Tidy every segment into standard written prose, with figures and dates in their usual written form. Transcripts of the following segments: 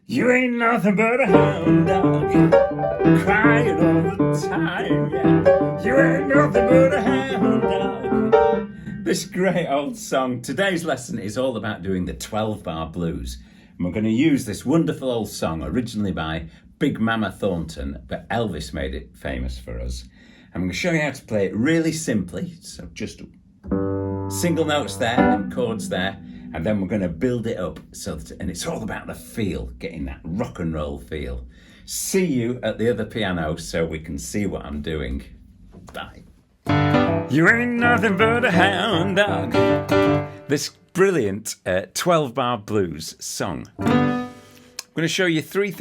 You ain't nothing but a hound dog, crying all the time, yeah. You ain't nothing but a hound dog. This great old song. Today's lesson is all about doing the 12-bar blues. And we're going to use this wonderful old song, originally by Big Mama Thornton, but Elvis made it famous for us. I'm going to show you how to play it really simply. So just single notes there and chords there. And then we're going to build it up, and it's all about the feel, getting that rock and roll feel. See you at the other piano so we can see what I'm doing. Bye. You ain't nothing but a hound dog. This brilliant 12-bar blues song. I'm going to show you three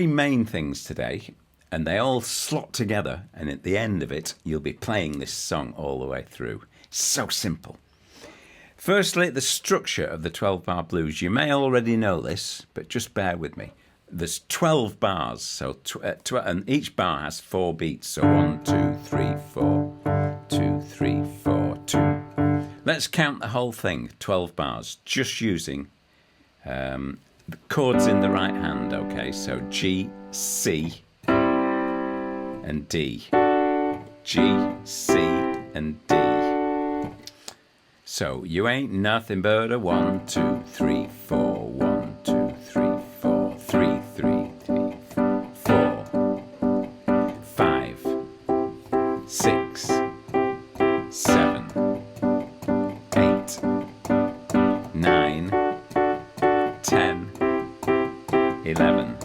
main things today, and they all slot together, and at the end of it, you'll be playing this song all the way through. So simple. Firstly, the structure of the 12-bar blues. You may already know this, but just bear with me. There's 12 bars, so and each bar has 4 beats. So 1, 2, 3, 4, 2, 3, 4, 2. Let's count the whole thing, 12 bars, just using the chords in the right hand, okay? So G, C, and D. G, C, and D. So, you ain't nothing but a 1, 2, 3, 4, 1, 2, 3, 4, 3, 3, 3, 4, 5, 6, 7, 8, 9, 10, 11,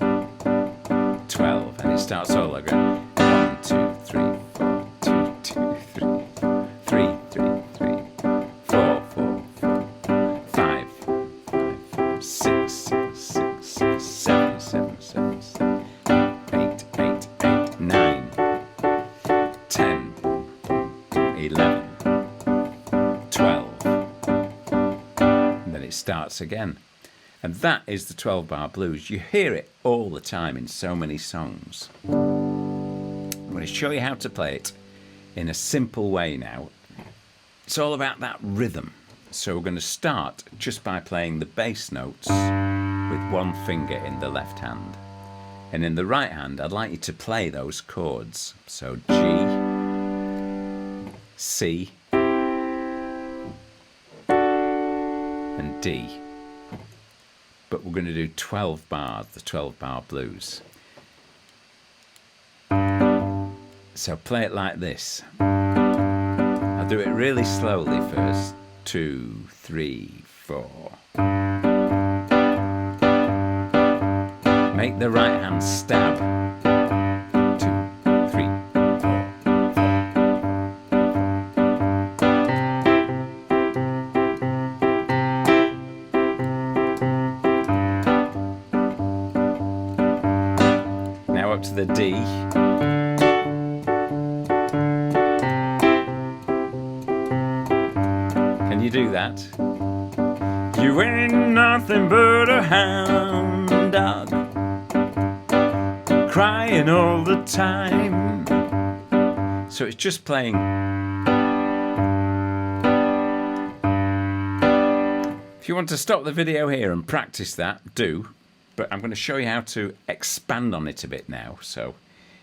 12, and it starts all again. 1, 2, 3, 4, 2, 2, 3, 3, 3, 3. 6, 6, 6, 6, 7, 7, 7, 7, 8, 8, 8, 9, 10, 11, 12. And then it starts again. And that is the 12-bar blues. You hear it all the time in so many songs. I'm going to show you how to play it in a simple way now. It's all about that rhythm. So we're going to start just by playing the bass notes with one finger in the left hand. And in the right hand, I'd like you to play those chords. So G, C, and D. But we're going to do 12 bars, the 12-bar blues. So play it like this. I'll do it really slowly first. 2, 3, 4. Make the right hand stab. 2, 3, 4. Now up to the D. Can you do that? You ain't nothing but a hound dog, crying all the time. So it's just playing. If you want to stop the video here and practice that, do. But I'm going to show you how to expand on it a bit now, so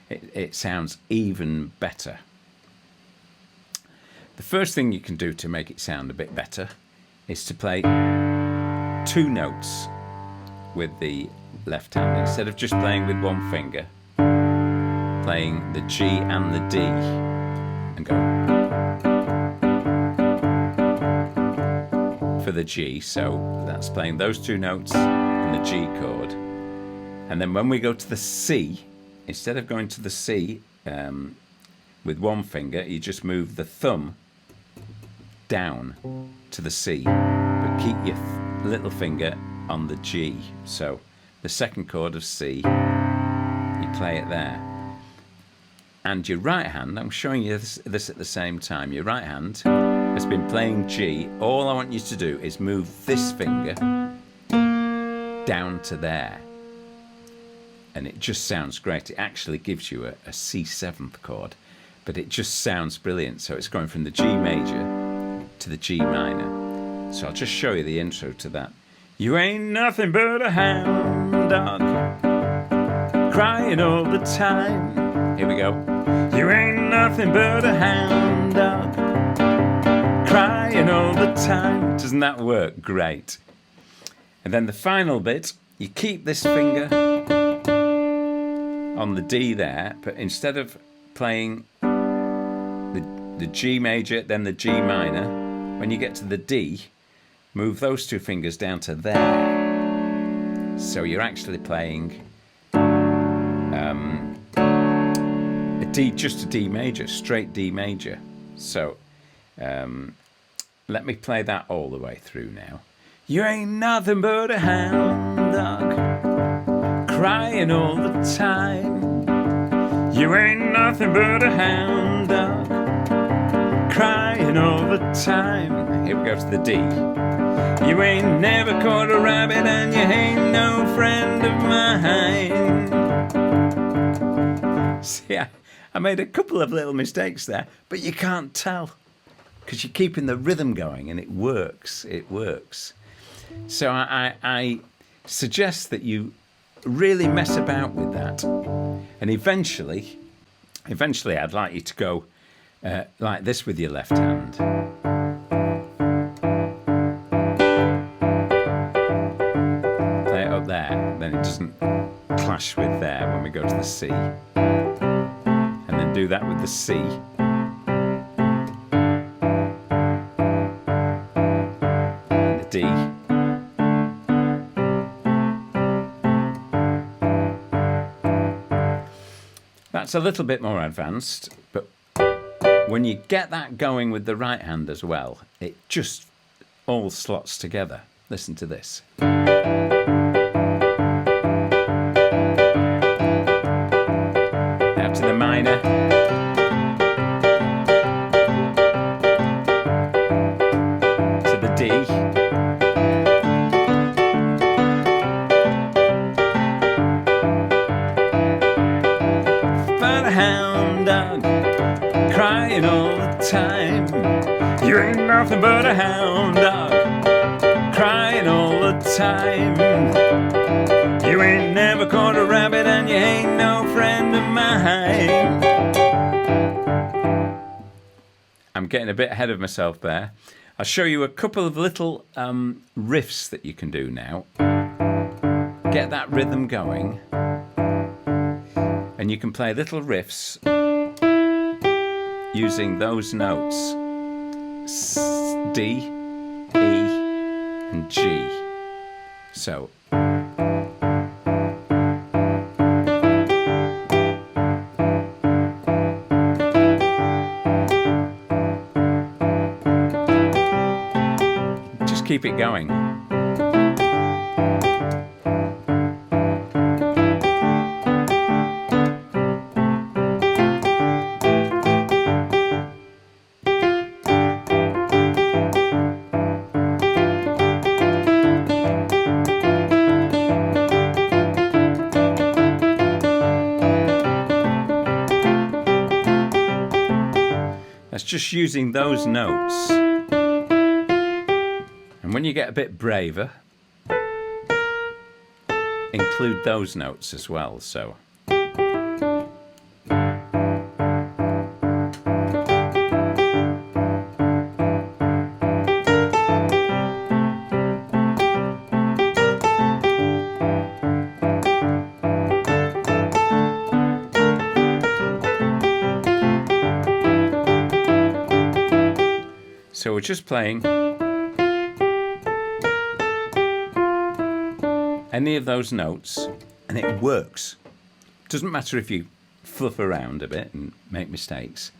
it sounds even better. The first thing you can do to make it sound a bit better is to play 2 notes with the left hand instead of just playing with one finger. Playing the G and the D and go for the G. So that's playing those 2 notes and the G chord. And then when we go to the C, instead of going to the C with one finger, you just move the thumb down to the C, but keep your little finger on the G. So the second chord of C, you play it there. And your right hand, I'm showing you this at the same time, your right hand has been playing G. All I want you to do is move this finger down to there. And it just sounds great. It actually gives you a C7th chord, but it just sounds brilliant. So it's going from the G major to the G minor. So I'll just show you the intro to that. You ain't nothing but a hound dog, crying all the time. Here we go. You ain't nothing but a hound dog, crying all the time. Doesn't that work? Great. And then the final bit, you keep this finger on the D there, but instead of playing the G major, then the G minor, when you get to the D, move those two fingers down to there. So you're actually playing a D, just a D major, straight D major. So let me play that all the way through now. You ain't nothing but a hound dog, crying all the time. You ain't nothing but a hound dog, crying all the time. Here we go to the D. You ain't never caught a rabbit and you ain't no friend of mine. See, I made a couple of little mistakes there, but you can't tell because you're keeping the rhythm going and it works. It works. So I suggest that you really mess about with that, and eventually I'd like you to go like this with your left hand. Play it up there, then it doesn't clash with there when we go to the C, and then do that with the C. And the D. That's a little bit more advanced, but when you get that going with the right hand as well, it just all slots together. Listen to this. Now to the minor. To the D. Hound dog, crying all the time. You ain't nothing but a hound dog, crying all the time. You ain't never caught a rabbit and you ain't no friend of mine. I'm getting a bit ahead of myself there. I'll show you a couple of little riffs that you can do now. Get that rhythm going. And you can play little riffs using those notes, D, E, and G. So, just keep it going. That's just using those notes. And when you get a bit braver, include those notes as well. So. So we're just playing any of those notes and it works. Doesn't matter if you fluff around a bit and make mistakes.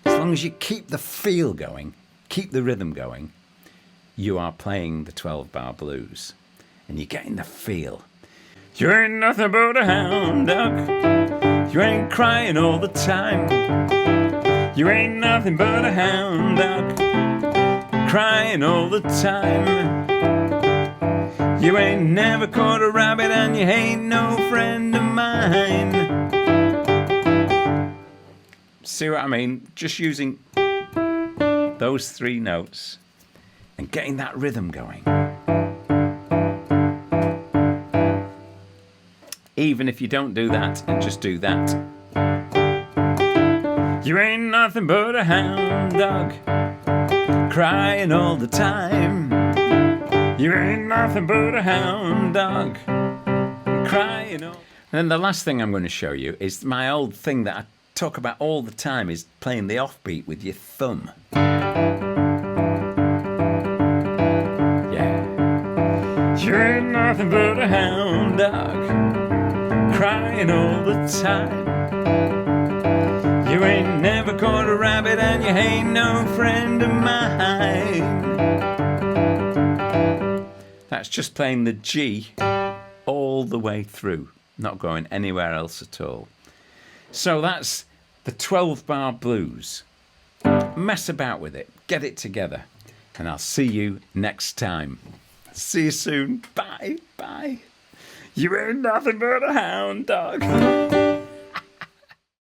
As long as you keep the feel going, keep the rhythm going, you are playing the 12-bar blues and you're getting the feel. You ain't nothing but a hound dog. You ain't crying all the time. You ain't nothing but a hound dog, crying all the time. You ain't never caught a rabbit and you ain't no friend of mine. See what I mean? Just using those three notes and getting that rhythm going. even if you don't do that and just do that. You ain't nothing but a hound dog, crying all the time. You ain't nothing but a hound dog, crying all... And then the last thing I'm going to show you is my old thing that I talk about all the time, is playing the offbeat with your thumb. Yeah. You ain't nothing but a hound dog, crying all the time. You ain't never caught a rabbit and you ain't no friend of mine. That's just playing the G all the way through, not going anywhere else at all. So that's the 12-bar blues. Mess about with it, get it together, and I'll see you next time. See you soon. Bye, bye. You ain't nothing but a hound dog.